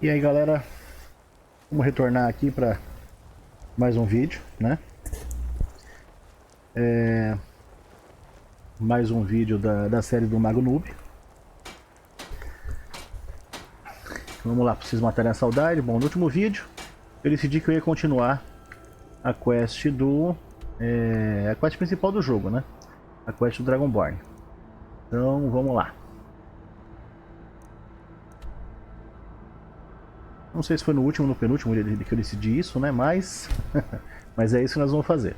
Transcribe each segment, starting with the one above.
E aí galera, vamos retornar aqui para mais um vídeo, né? Mais um vídeo da série do Mago Noob. Vamos lá, pra vocês matarem a saudade. Bom, no último vídeo eu decidi que eu ia continuar a quest do... a quest principal do jogo, né? A quest do Dragonborn. Então vamos lá. Não sei se foi no último ou no penúltimo que eu decidi isso, né? Mas é isso que nós vamos fazer.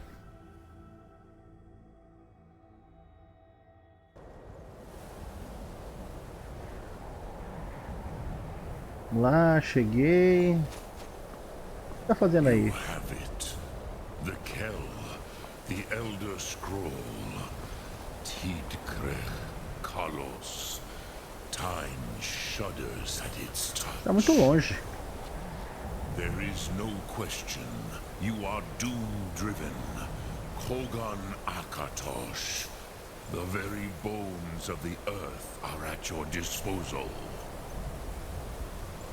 Vamos lá, cheguei. O que tá fazendo aí? The Kell, the Elder Scroll, Tidkrech Kalos. Time shudders at its touch. Tá muito longe. There is no question. You are doom-driven. Kogan Akatosh. The very bones of the earth are at your disposal.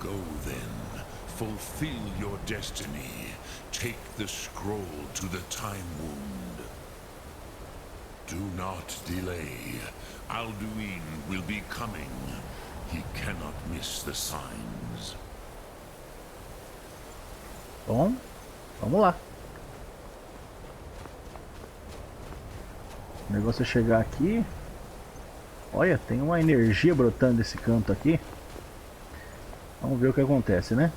Go then. Fulfill your destiny. Take the scroll to the Time Wound. Do not delay. Alduin will be coming. He cannot miss the signs. Bom, vamos lá. O negócio é chegar aqui. Olha, tem uma energia brotando desse canto aqui. Vamos ver o que acontece, né?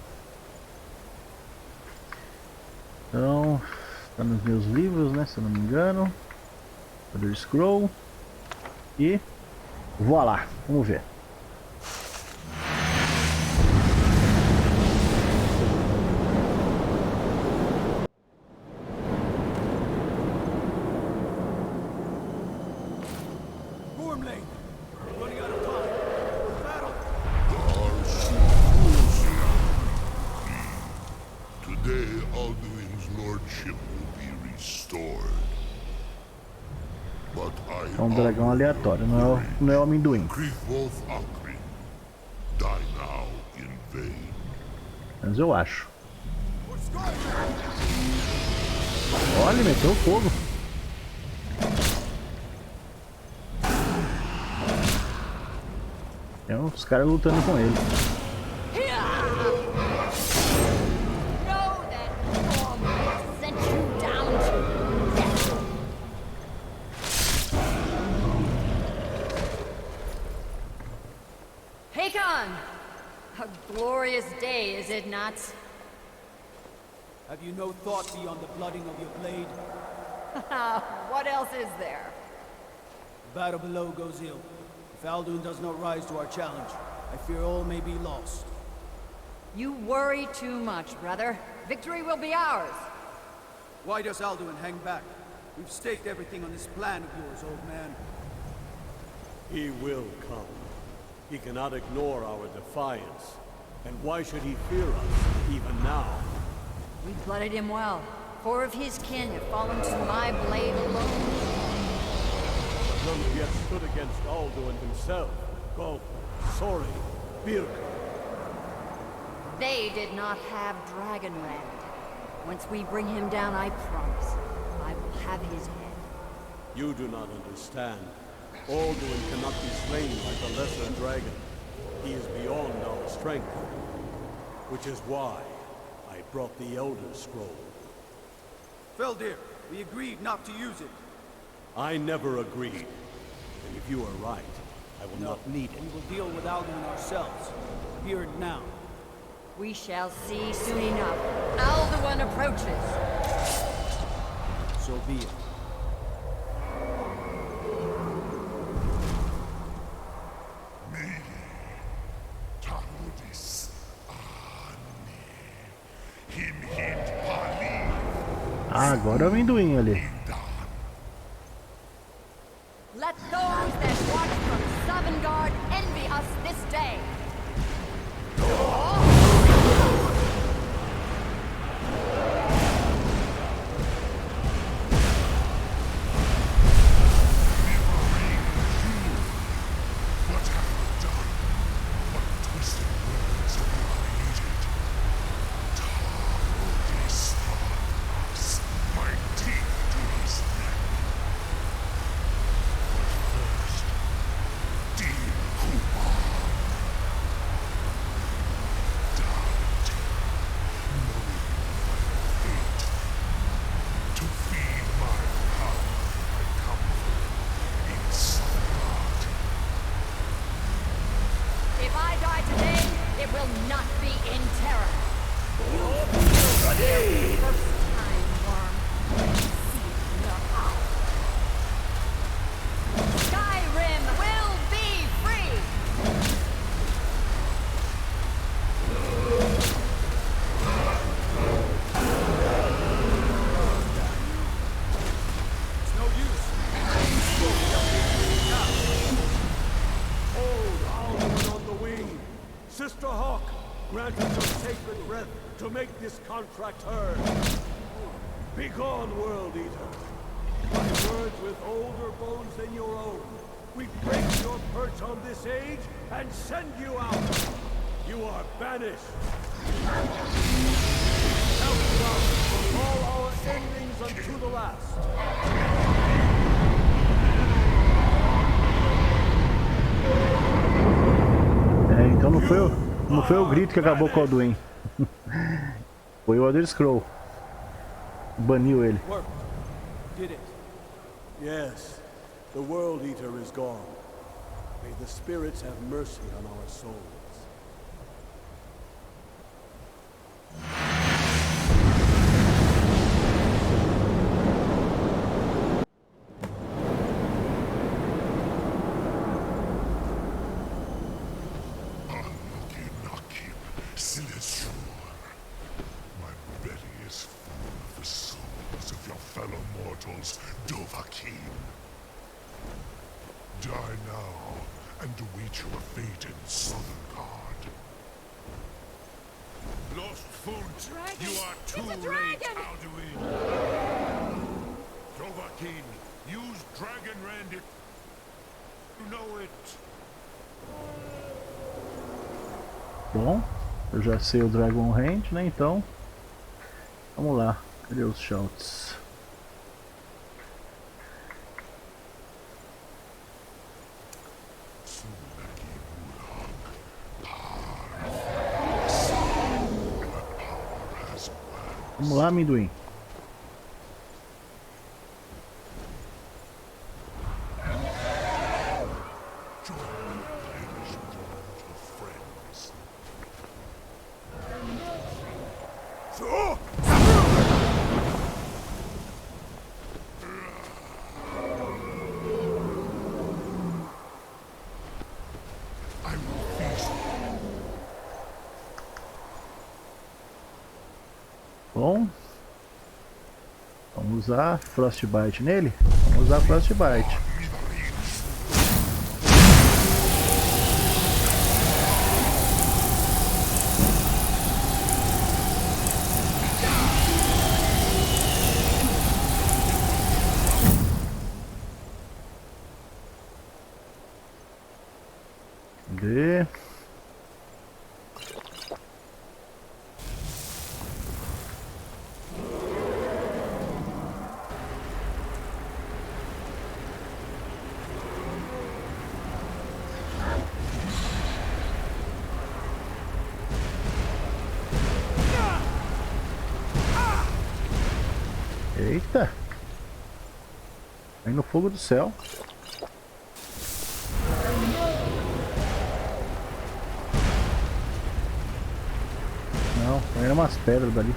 Então, tá nos meus livros, né? Se eu não me engano. Elder Scroll. E voa lá, vamos ver. Today, Alduin's lordship will be restored. But I É um dragão aleatório, não é o amendoim. Die now in vain. Mas eu acho. Olha, meteu fogo. Tem uns caras lutando com ele. A glorious day, is it not? Have you no thought beyond the blooding of your blade? What else is there? The battle below goes ill. If Alduin does not rise to our challenge, I fear all may be lost. You worry too much, brother. Victory will be ours. Why does Alduin hang back? We've staked everything on this plan of yours, old man. He will come. He cannot ignore our defiance. And why should he fear us, even now? We blooded him well. 4 of his kin have fallen to my blade alone. But none have yet stood against Alduin himself. Gulp, Sori, Birka. They did not have Dragonland. Once we bring him down, I promise, I will have his head. You do not understand. Alduin cannot be slain like a lesser dragon. He is beyond our strength. Which is why I brought the Elder Scroll. Feldir, we agreed not to use it. I never agreed. And if you are right, I will not need it. We will deal with Alduin ourselves. Here and now. We shall see soon enough. Alduin approaches. So be it. Ah, agora é o amendoim ali. Let those that watch from Sovngarde envy us this day. What have you done? What twisted words have you created? will not be in terror. First time, worm. See it in your eye. Skyrim will be free. It's no use. Hold Alduin on the wing. Sister Hawk, grant us your sacred breath to make this contract heard. Begone, World Eater. By words with older bones than your own, we break your perch on this age and send you out. You are banished. Outbound from all our endings unto the last. É, então não foi o grito que acabou com o Alduin. Foi o Elder Scroll. Baniu ele. Worked. Did it. Yes, the World Eater is gone. May the spirits have mercy on our souls. My belly is full of the souls of your fellow mortals, Dovahkiin. Die now and await your fate in Southernguard. Lost foot, Dragon! you are It's too a late, dragon! Alduin. Dovahkiin, use Dragon Rand if you know it. Bom, eu já sei o Dragon Hand, né? Então, vamos lá. Cadê os shouts? Vamos lá, amendoim. Bom, vamos usar Frostbite nele? Vamos usar Frostbite. Cadê? Eita! Aí no fogo do céu. Não, eram umas pedras dali.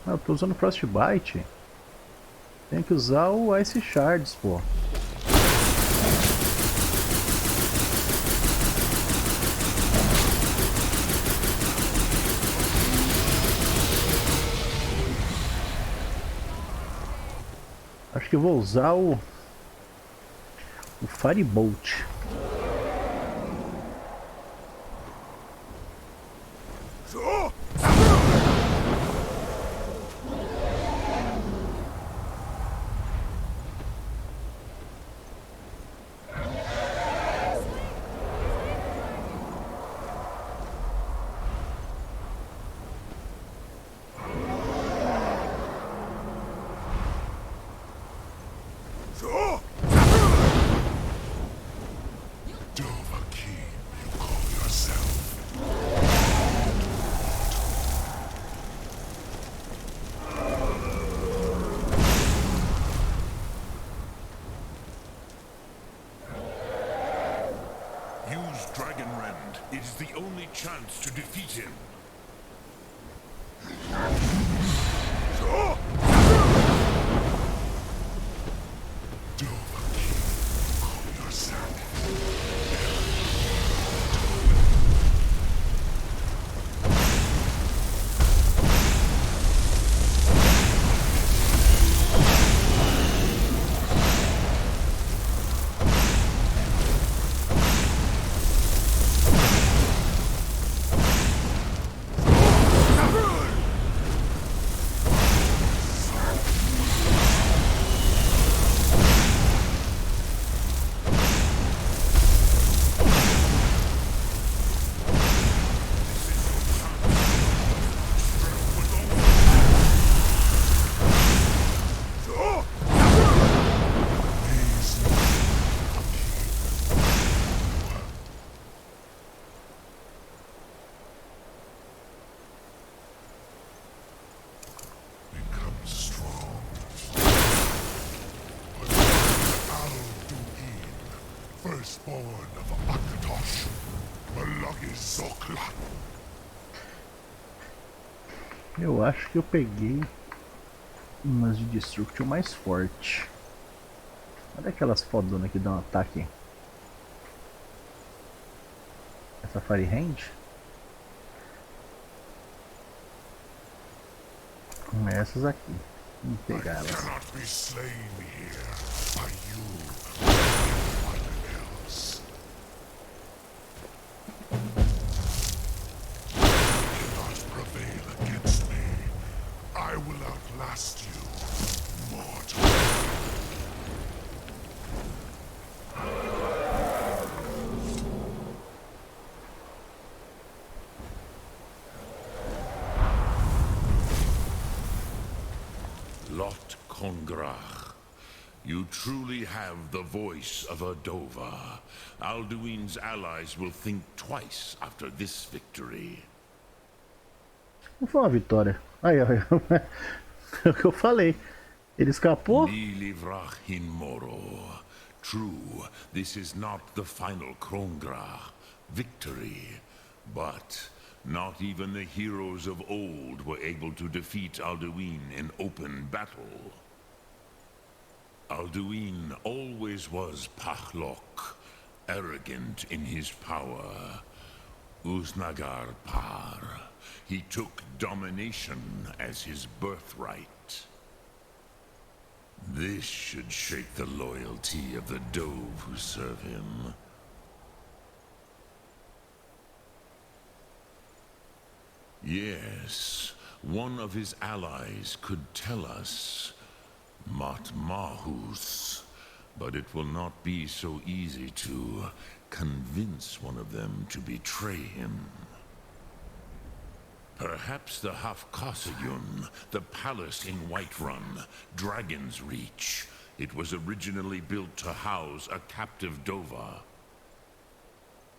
Eu tô usando Frostbite. Tem que usar o Ice Shards, pô. Acho que vou usar o O Firebolt. Use Dragon Rend. It is the only chance to defeat him. Firstborn of Akatosh, Malagizokla. Eu acho que eu peguei umas de Destruction mais forte. Olha aquelas fodonas que dão ataque. Essa Fire Hand. Essas aqui. Vamos pegar elas. Cannot be slain here by you. I will outlast you, mortal. Lot Kongrach. You truly have the voice of a Dova. Alduin's allies will think twice after this victory. Não foi uma vitória. Aí, ó. É o que eu falei. Ele escapou? Nilivrachin Moro. True, this is not the final Krongrach victory, but not even the heroes of old were able to defeat Alduin in open battle. Alduin always was Pachlok, arrogant in his power. Uznagar Par. He took domination as his birthright. This should shake the loyalty of the Dove who serve him. Yes, one of his allies could tell us Matmahus, but it will not be so easy to convince one of them to betray him. Perhaps the Hafkasayun, the palace in Whiterun, Dragon's Reach. It was originally built to house a captive Dova.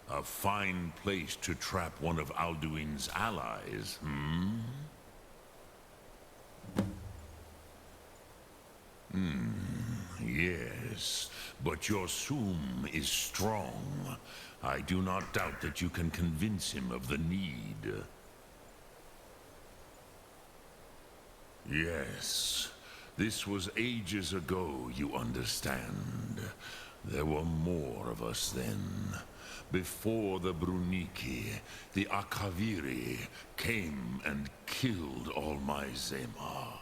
A fine place to trap one of Alduin's allies, Yes, but your Sum is strong. I do not doubt that you can convince him of the need. Yes, this was ages ago, you understand. There were more of us then. Before the Bruniki, the Akaviri came and killed all my Zema.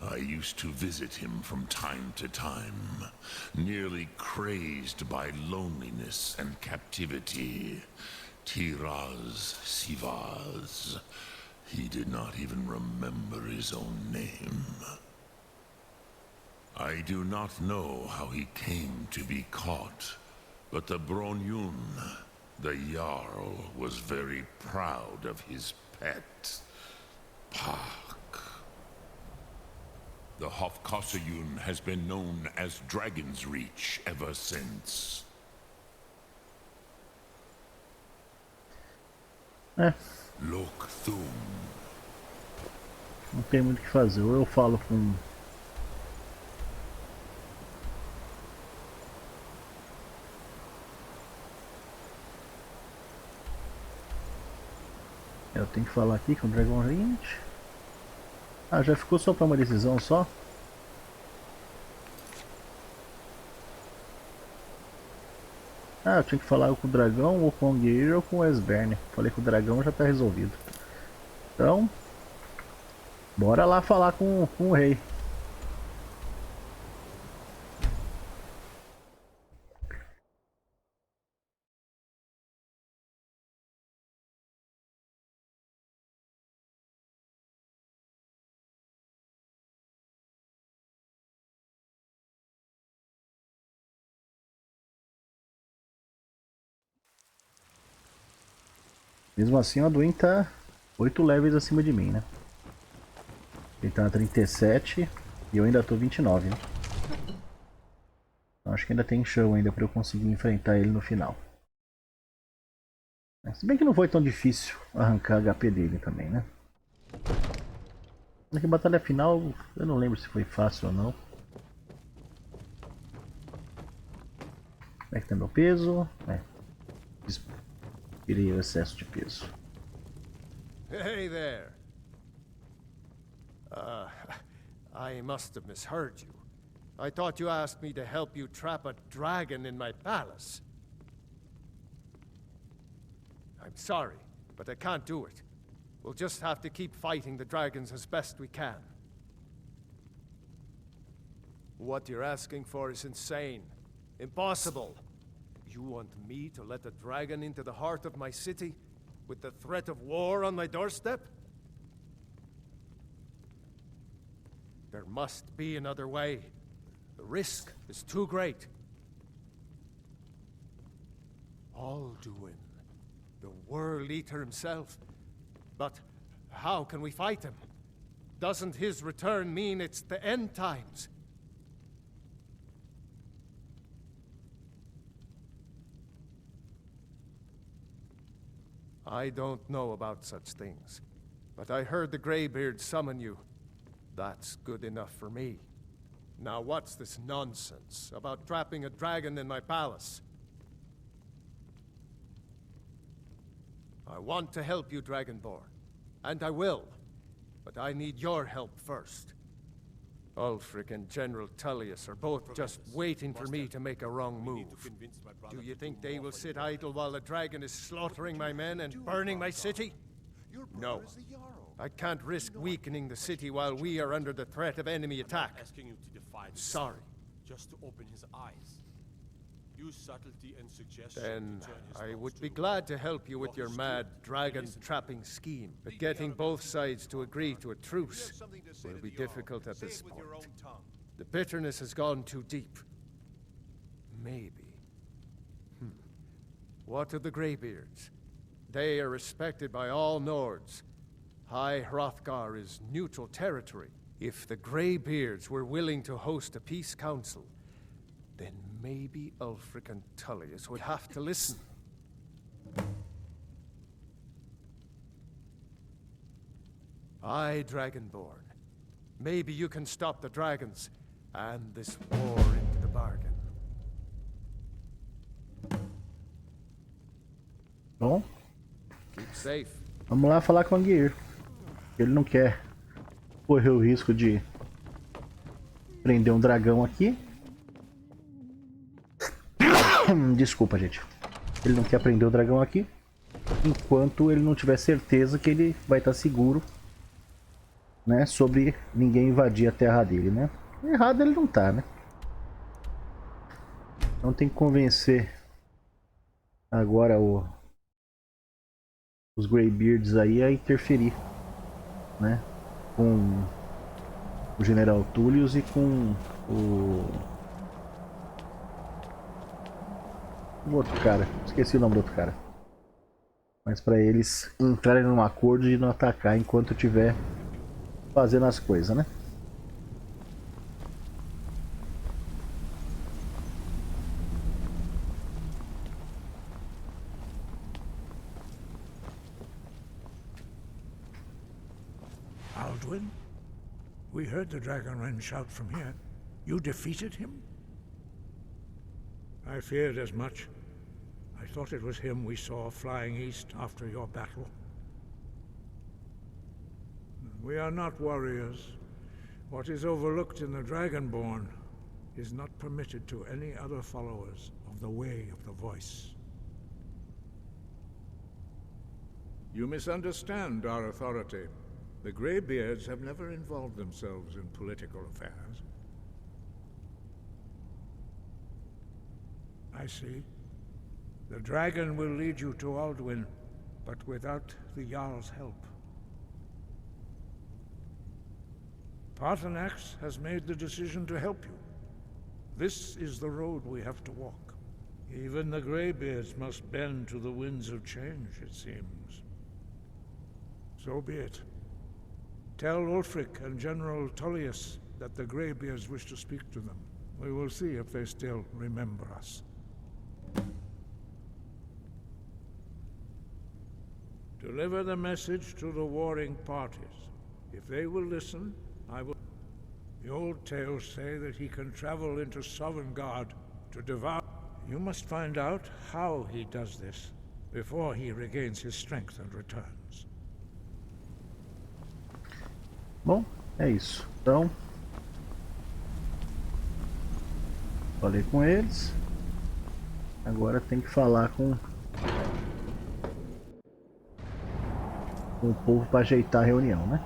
I used to visit him from time to time, nearly crazed by loneliness and captivity. Tiraz Sivaz. He did not even remember his own name. I do not know how he came to be caught, but the Bronyun, the Jarl, was very proud of his pet, Pak. The Hofkossayun has been known as Dragon's Reach ever since. Lokthum. Não tem muito o que fazer. Ou eu falo com... Eu tenho que falar aqui com o Dragon Range. Ah, já ficou só para uma decisão só? Ah, eu tinha que falar com o dragão, ou com o guerreiro, ou com o Esberne. Falei com o dragão, já tá resolvido. Então, bora lá falar com o rei. Mesmo assim, o Alduin tá 8 levels acima de mim, né? Ele tá na 37 e eu ainda tô 29, né? Então acho que ainda tem chão ainda pra eu conseguir enfrentar ele no final. Se bem que não foi tão difícil arrancar HP dele também, né? Na batalha final, eu não lembro se foi fácil ou não. Como é que tá meu peso? Tirei o excesso de peso. Hey there. I must have misheard you. I thought you asked me to help you trap a dragon in my palace. I'm sorry, but I can't do it. We'll just have to keep fighting the dragons as best we can. What you're asking for is insane. Impossible. You want me to let a dragon into the heart of my city, with the threat of war on my doorstep? There must be another way. The risk is too great. Alduin, the World Eater himself. But how can we fight him? Doesn't his return mean it's the end times? I don't know about such things, but I heard the Greybeard summon you. That's good enough for me. Now what's this nonsense about trapping a dragon in my palace? I want to help you, Dragonborn, and I will, but I need your help first. Ulfric and General Tullius are both just waiting for me to make a wrong move. Do you think they will sit idle while the dragon is slaughtering my men and burning my city? No. I can't risk weakening the city while we are under the threat of enemy attack. Sorry. Just to open his eyes. Use subtlety and suggestion. Then I would be glad to help you with your mad dragon-trapping scheme. But getting both sides to agree to a truce will be difficult at this point. The bitterness has gone too deep. Maybe. What of the Greybeards? They are respected by all Nords. High Hrothgar is neutral territory. If the Greybeards were willing to host a peace council, then maybe Ulfric and Tullius would have to listen. Aye, Dragonborn. Maybe you can stop the dragons, and this war into the bargain. Bom, Keep safe. vamos lá falar com o guerreiro. Ele não quer correr o risco de prender um dragão aqui. Desculpa, gente. Ele não quer prender o dragão aqui enquanto ele não tiver certeza que ele vai estar seguro né, sobre ninguém invadir a terra dele, né? Errado ele não tá, né? Então tem que convencer agora os Greybeards aí a interferir, né? Com o General Tullius e com o outro cara. Esqueci o nome do outro cara. Mas para eles entrarem num acordo de não atacar enquanto estiver fazendo as coisas, né? Alduin? We heard the Dragonren shout from here. You defeated him? I feared as much. I thought it was him we saw flying east after your battle. We are not warriors. What is overlooked in the Dragonborn is not permitted to any other followers of the Way of the Voice. You misunderstand our authority. The Greybeards have never involved themselves in political affairs. I see. The dragon will lead you to Alduin, but without the Jarl's help. Paarthurnax has made the decision to help you. This is the road we have to walk. Even the Greybeards must bend to the winds of change, it seems. So be it. Tell Ulfric and General Tullius that the Greybeards wish to speak to them. We will see if they still remember us. Deliver the message to the warring parties. If they will listen, I will... The old tales say that he can travel into Sovngarde to devour... You must find out how he does this before he regains his strength and returns. Bom, é isso. Então, falei com eles. Agora tem que falar com o povo para ajeitar a reunião, né?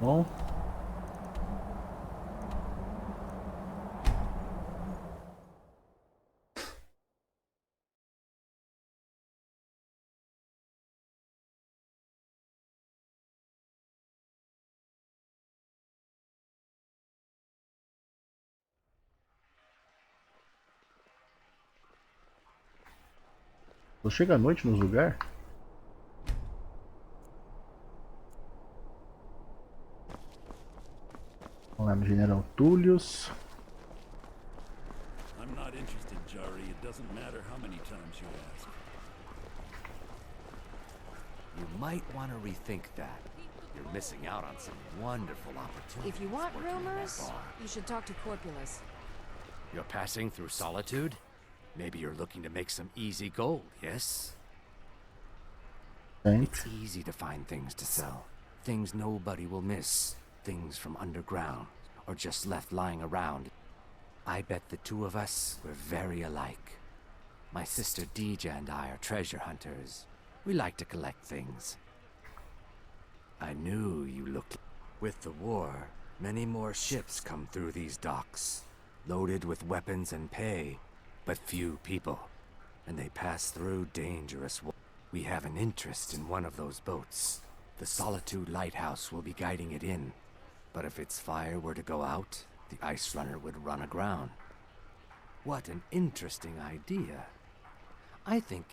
Bom. Só chega à noite nos lugares? Vamos lá no General Tullius. I'm not interested, Jari. It doesn't matter how many times you ask. You might want to rethink that. You're missing out on some wonderful opportunities. If you want working in that rumors, bar. you should talk to Corpulus. You're passing through Solitude? Maybe you're looking to make some easy gold, yes? Thanks. It's easy to find things to sell. Things nobody will miss. Things from underground, or just left lying around. I bet the two of us were very alike. My sister Deja and I are treasure hunters. We like to collect things. I knew you looked... With the war, many more ships come through these docks, loaded with weapons and pay, but few people. And they pass through dangerous waters. We have an interest in one of those boats. The Solitude Lighthouse will be guiding it in. But if its fire were to go out, the ice runner would run aground. What an interesting idea. I think...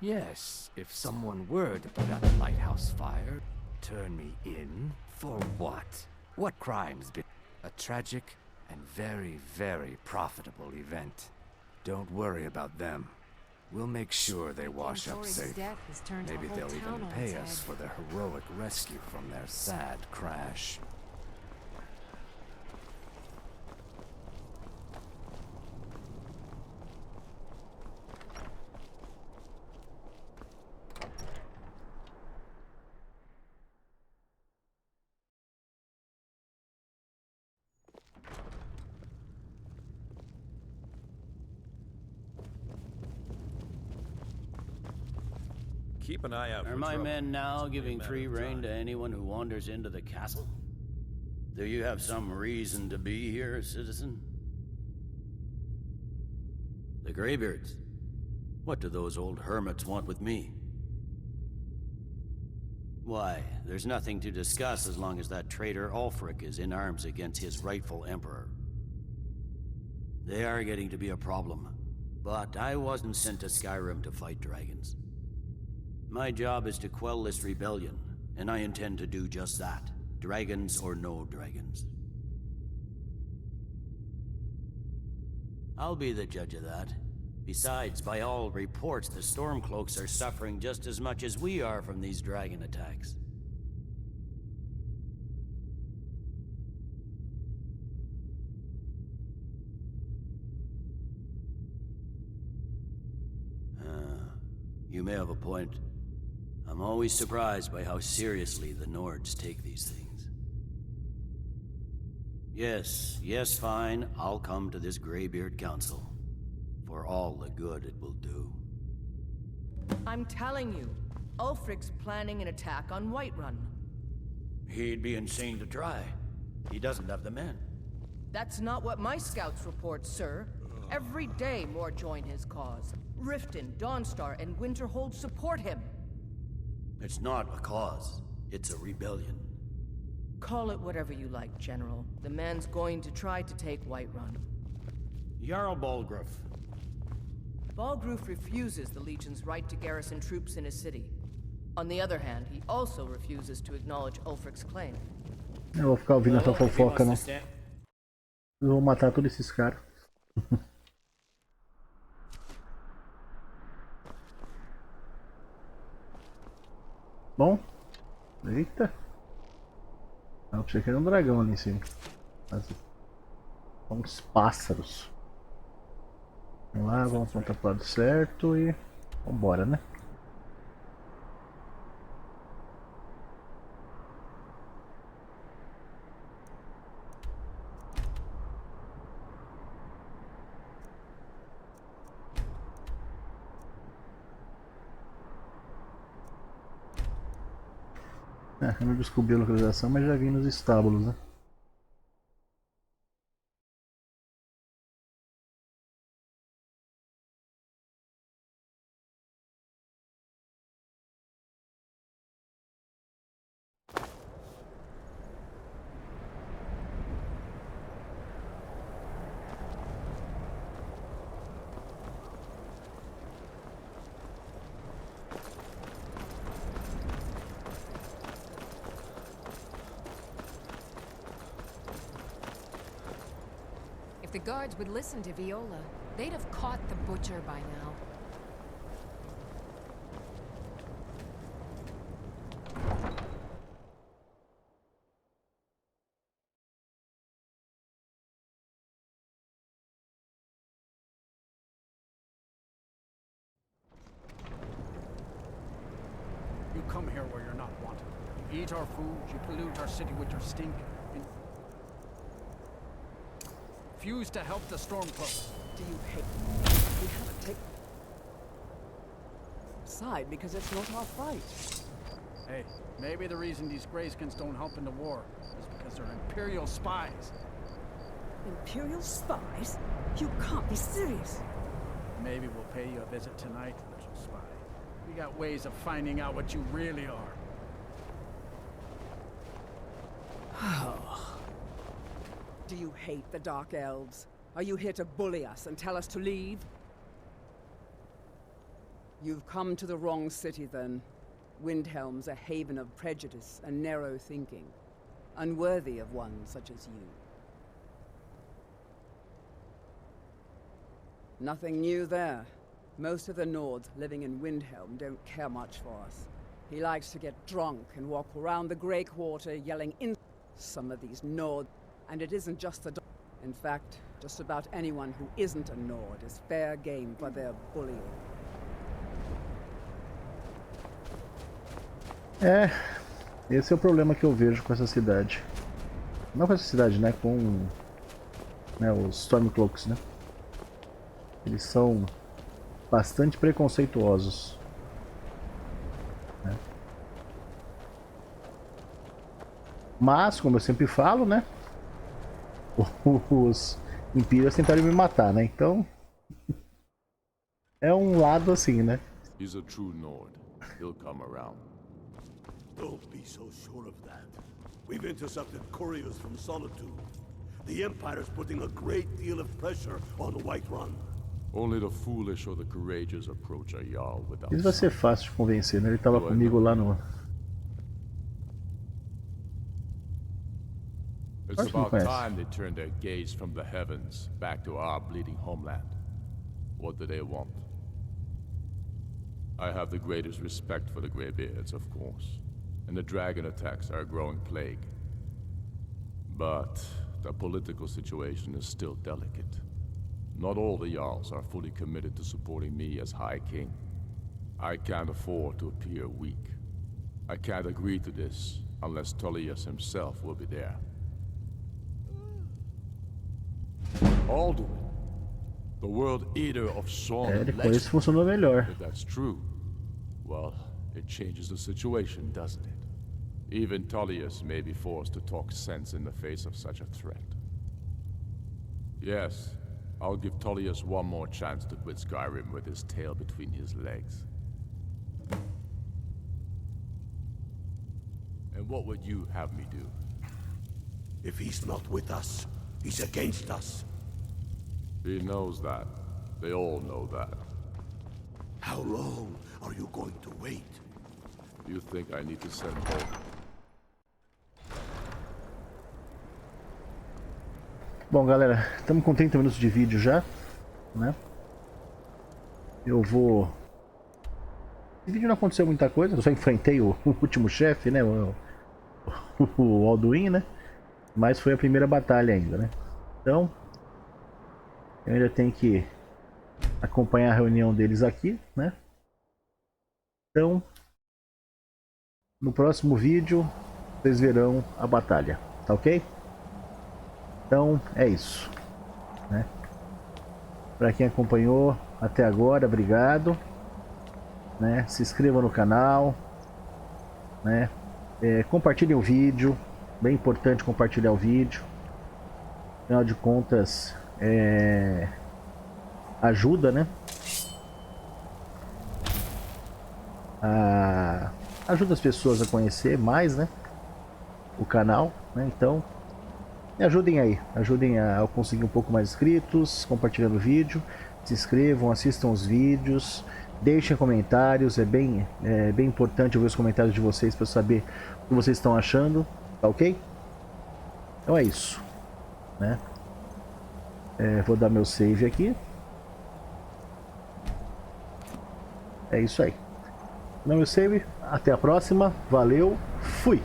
Yes, if someone were to put out the lighthouse fire, turn me in, for what? What crimes be... A tragic and very, very profitable event. Don't worry about them. We'll make sure they wash up safe. Maybe they'll even pay us for their heroic rescue from their sad crash. Keep an eye out Are for my trouble. men now It's only a giving matter free of rein to time. anyone who wanders into the castle? Do you have some reason to be here, citizen? The Greybeards? What do those old hermits want with me? Why, there's nothing to discuss as long as that traitor Ulfric is in arms against his rightful emperor. They are getting to be a problem, but I wasn't sent to Skyrim to fight dragons. My job is to quell this rebellion, and I intend to do just that, dragons or no dragons. I'll be the judge of that. Besides, by all reports, the Stormcloaks are suffering just as much as we are from these dragon attacks. You may have a point. I'm always surprised by how seriously the Nords take these things. Yes, fine. I'll come to this Greybeard Council. For all the good it will do. I'm telling you, Ulfric's planning an attack on Whiterun. He'd be insane to try. He doesn't have the men. That's not what my scouts report, sir. Every day more join his cause. Riften, Dawnstar, and Winterhold support him. It's not a cause. It's a rebellion. Call it whatever you like, General. The man's going to try to take Whiterun. Jarl Balgruuf. Balgruuf refuses the Legion's right to garrison troops in his city. On the other hand, he also refuses to acknowledge Ulfric's claim. Eu vou ficar ouvindo essa fofoca, não. Eu vou matar todos esses caras. Bom. Eita. Eu pensei que era um dragão ali em cima. Mas... são uns pássaros. Vamos lá, vamos apontar pro lado certo e... vambora, né? Eu não descobri a localização, mas já vi nos estábulos, né? If the guards would listen to Viola, they'd have caught the butcher by now. You come here where you're not wanted. You eat our food, you pollute our city with your stink, and refuse to help the Stormcloaks. Do you hate? We haven't taken side because it's not our fight. Hey, maybe the reason these Greyskins don't help in the war is because they're Imperial spies. Imperial spies? You can't be serious. Maybe we'll pay you a visit tonight, little spy. We got ways of finding out what you really are. Do you hate the Dark Elves? Are you here to bully us and tell us to leave? You've come to the wrong city, then. Windhelm's a haven of prejudice and narrow thinking, unworthy of one such as you. Nothing new there. Most of the Nords living in Windhelm don't care much for us. He likes to get drunk and walk around the Grey Quarter yelling in some of these Nords. And it isn't just the... In fact, just about anyone who isn't a Nord is fair game for their bullying. É, esse é o problema que eu vejo com essa cidade. Não com essa cidade, né? Com os Stormcloaks, né? Eles são bastante preconceituosos. Mas, como eu sempre falo, né? Os Imperials tentaram me matar, né? Então... é um lado assim, né? He's a true Nord. He'll come around. Don't be so sure of that. We've intercepted couriers from Solitude. The Empire's putting a great deal of pressure on the White Run. Only the foolish or the courageous approach a Jarl without. Isso vai ser fácil de convencer, né? Ele tava comigo lá no... It's about time they turned their gaze from the heavens back to our bleeding homeland. What do they want? I have the greatest respect for the Greybeards, of course, and the dragon attacks are a growing plague. But the political situation is still delicate. Not all the Jarls are fully committed to supporting me as High King. I can't afford to appear weak. I can't agree to this unless Tullius himself will be there. Alduin, the World Eater of Song and com esse funcionou melhor. If that's true, well, it changes the situation, doesn't it? Even Tullius may be forced to talk sense in the face of such a threat. Yes, I'll give Tullius one more chance to quit Skyrim with his tail between his legs. And what would you have me do? If he's not with us, he's against us. He knows that. They all know that. How long are you going to wait? You think I need to send both? Bom, galera, estamos com 30 minutos de vídeo já, né? Eu vou... Esse vídeo não aconteceu muita coisa, eu só enfrentei o último chefe, né? O Alduin, né? Mas foi a primeira batalha ainda, né? Então... eu ainda tenho que acompanhar a reunião deles aqui, né? Então, no próximo vídeo, vocês verão a batalha, tá ok? Então, é isso, né? Para quem acompanhou até agora, obrigado, né? Se inscrevam no canal, né? Compartilhem o vídeo, bem importante compartilhar o vídeo. Afinal de contas... ajuda, né? Ajuda as pessoas a conhecer mais, né? O canal, né? Então, me ajudem aí, ajudem a conseguir um pouco mais inscritos, compartilhando o vídeo, se inscrevam, assistam os vídeos, deixem comentários, é bem importante eu ver os comentários de vocês para eu saber o que vocês estão achando, tá ok? Então é isso, né? Vou dar meu save aqui. É isso aí. Vou dar meu save. Até a próxima. Valeu. Fui.